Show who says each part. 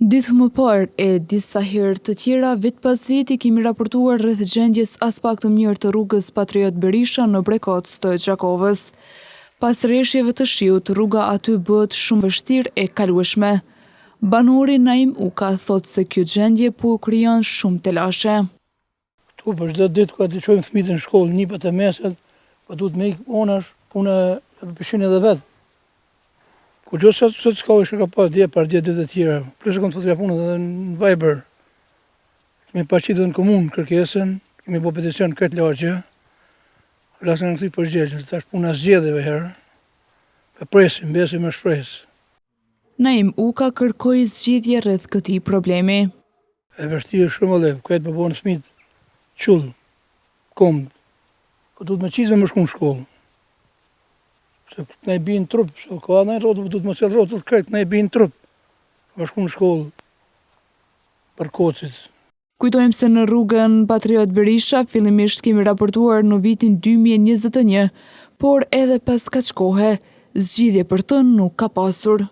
Speaker 1: Ditë më parë e disa herë të tjera, vit pas viti kemi raportuar rreth gjendjes as pak të mirë të rrugës Patriot Berisha në Brekocë të Gjakovës. Pas rreshjeve të shiut, rruga aty bëhet shumë vështirë e kalueshme. Banori Naim Uka thotë se kjo gjendje po krijon shumë telashe.
Speaker 2: Këtu për çdo ditë kur të çojmë fëmijët në shkollë, nipat e mesit, po duhet me ikë onash, puna e pëshin edhe vetë. Kur gjë sot s'ka ishte ka pas dje par ditë të tjera. Plus kam fotografuar edhe në Viber. Kemi paqitur në komunë kërkesën, kemi bërë peticion këtë lagje. Lasën në këtë përgjigje, tash puna zgjedhjeve herë. E presim, besim me shpresë.
Speaker 1: Naim Uka kërkoi zgjidhje rreth këtij problemi.
Speaker 2: E vështirë shumë edhe, këtë po bën fëmijët qull, kombë. Po duhet me qizme më shku në shkollë. Se ne i bin trup, se ka ne rrotull, duhet më sjell rrotull këtë, ne i bin trup. Më shku në shkollë për kocit.
Speaker 1: Kujtojmë se në rrugën Patriot Berisha fillimisht kemi raportuar në vitin 2021, por edhe pas kaq kohe, zgjidhje për të nuk ka pasur.